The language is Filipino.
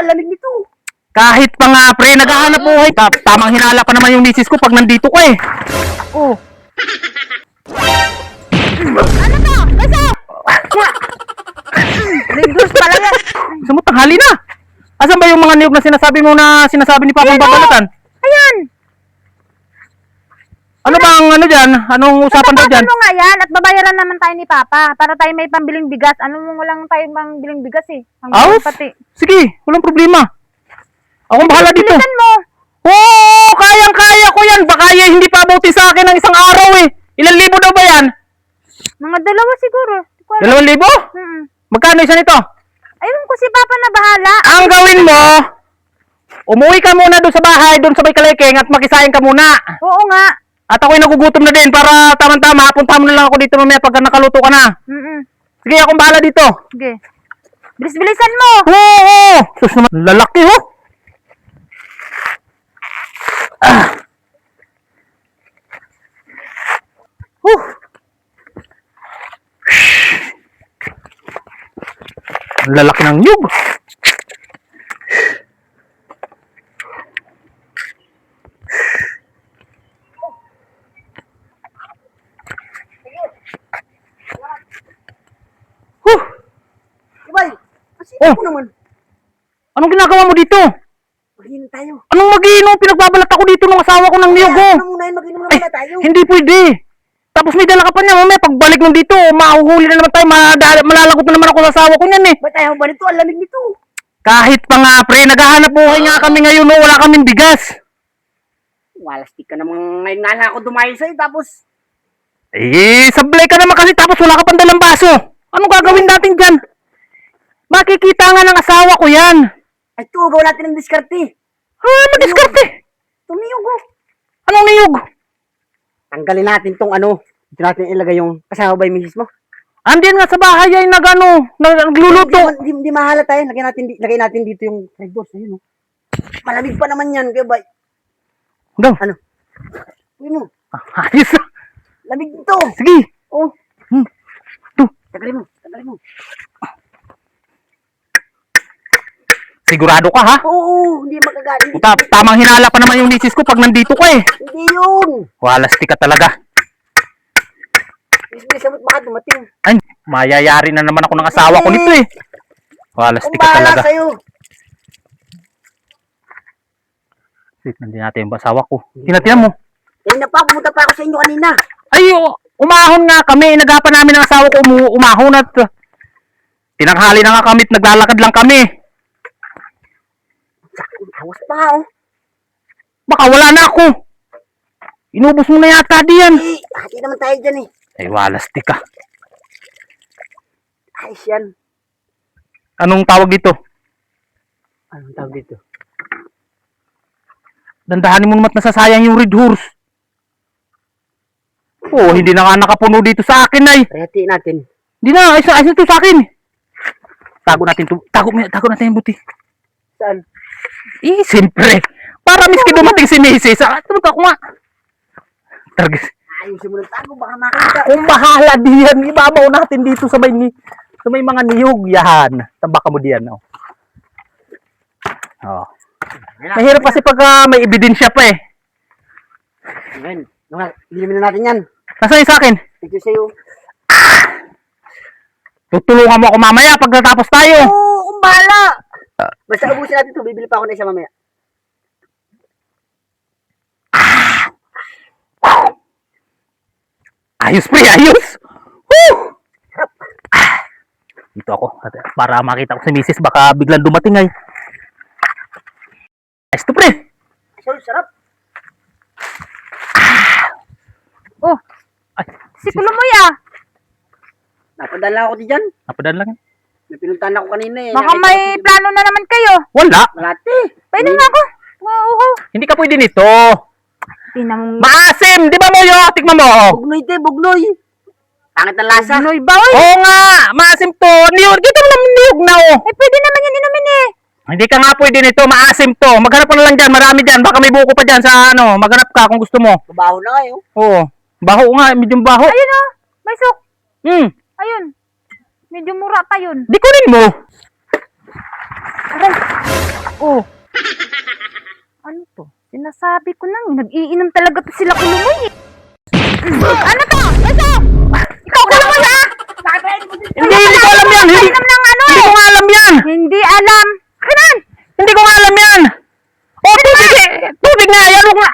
Alamig nito. Kahit pa nga, pre, naghahanap buhay. Tamang hinala pa naman yung misis ko pag nandito ka eh. Oh. Ano to? Basta! Lingos pala yan. Gusto mo tanghali na? Asan ba yung mga niyog na sinasabi mo na sinasabi ni Papang babalatan? Ayan. Ano bang ano dyan? Anong usapan daw dyan? Tatapakan mo nga yan at babayaran naman tayo ni Papa para tayo may pambiling bigas. Ano mo lang tayo pambiling bigas eh. Hanggang Aus? pati. Sige, walang problema. Akong bahala dito. Bilisan mo. Oo, kayang-kaya ko yan. Baka hindi pa abuti sa akin ng isang araw eh. Ilan libo daw ba yan? Mga dalawa siguro. 2,000? Magkano isa nito? Ayun ko si Papa na bahala. Ang gawin mo, umuwi ka muna doon sa bahay, doon sa may kalekeng at makisahin ka muna. Oo nga. At ako'y nagugutom na din para tama-tama, punta mo na lang ako dito mamaya pagka nakaluto ka na. Sige, akong bahala dito. Sige. Bilis-bilisan mo. Oo! Sus naman, lalaki ho. Ang lalaki ng nyug. Ibay, kasi Oh. ako naman. Anong ginagawa mo dito? Mag-inom tayo. Anong mag-iinom? Pinagbabalat ako dito ng asawa ko ng niyog ho. Ano muna yun, mag-inom na muna tayo. Hindi pwede. Tapos may dala ka pa niya, mamaya pagbalik ng dito, mahuhuli na naman tayo, malalagot na naman ako sa asawa ko niyan eh. Ba't ayaw ba nito? Ang lamig nito. Kahit pa nga pre, naghahanap buhay nga kami ngayon, no, wala kaming bigas. Walastik ka namang ngayon nga lang ako dumayo sa'yo, tapos Eh, sablay ka naman kasi tapos wala ka pang dalang baso. Anong gagawin natin dyan? Makikita nga ng asawa ko yan. ay tugaw natin ng diskarte. Madiskarte. Tumiyog oh. Anong niyog? Tanggalin natin tong ano. Dito natin ilagay yung kasama ba yung misis mo? Andiyan nga sa bahay ay nagluluto. Hindi mahala tayo. Lagay natin dito yung red doors. Ayun oh. Malamig pa naman yan, kaya ba? Hanggang. Ano? Uy mo. Ayos. Lamig nito. Sige. Oh. Ito. Tagalin mo. Sigurado ka ha? Oo, hindi magagaling. Tamang hinala pa naman yung misis ko pag nandito ka eh. Hindi yun. Walastik ka talaga. Bisbis mo baka dumating. Ay, mayayari na naman ako ng asawa ko nito eh. Walastik ka Bahala talaga. sa'yo. Wait, nandiyan natin yung asawa ko. Tinatiyan mo. Kanina pa, pumunta pa ako sa inyo kanina. Ay, umahon nga kami. Nagapan namin ng asawa ko umahon at tinanghali na nga kami at naglalakad lang kami. Awas pa oh. Baka wala na ako. Inubos mo na yata diyan. Hati naman tayo dyan eh. Ay, walastik ka. Ayos yan. Anong tawag dito? Anong tawag dito? Dandahanin mo naman at nasasayang yung red horse. Oh, hindi na nga nakapuno dito sa akin ay. Hatiin natin. Hindi na, ayos na ito sa akin. Tago natin ito. Tago natin yung buti. Saan? Eh, siyempre. Para miski dumating si Macy's. Tulog ako nga. Targis. Ayusin mo ng tago, baka makita. Kung bahala diyan, ibabaw natin dito sa may mga niyog. Yan. Tabaka mo diyan. Oh. Oh. Mahirap kasi pag may ebidensya pa eh. Ngayon, bilimin na natin yan. Nasaan yung sa akin? Thank you sa'yo. Tutulungan mo ako mamaya pag natapos tayo. Oo, kung bahala. Basta ubusin natin ito, bibili pa ako na isa mamaya. Ayos pre, ayos! Woo! Dito ako, para makita ko si Mrs. Baka biglang dumating ay. Ayos to pre! Sarap. Oh, Ay, si Kulomoy ah. Napadala ako dyan. napadaan lang. May pinuntahan ako kanina eh. Baka may plano na naman kayo. Wala! Malati. Pwede nga ako. Wow. Hindi ka pwede nito. Tinamong Maasim! Di ba mo yun? Tikman mo. Oh. Bugnoy te, bugnoy. Pangit ang lasa. Pinoy ba? Uy? Oo nga! Maasim to! Niyog! Dito mo naman niyog na oh! Eh, pwede naman yan inumin eh. Hindi ka nga pwede nito, maasim to. Maghanap ka na lang dyan, marami dyan. Baka may buko pa dyan sa ano, maghanap ka kung gusto mo. Mabaho na kayo. Oo. Baho nga, medyo baho. Ayun oh. May sok. Hmm. Ayun. Medyo mura pa yun. Di kunin mo. Aray! Oh! Ano to? Sinasabi ko nang, nag-iinom talaga to sila Kulumoy eh. Ano to? Ito! Ikaw Kulumoy ha? Hindi ko alam yan. Hindi ko nga alam yan. Hindi alam. Kanan! Hindi ko nga alam yan. O, tubig nga. Yan, huwag nga.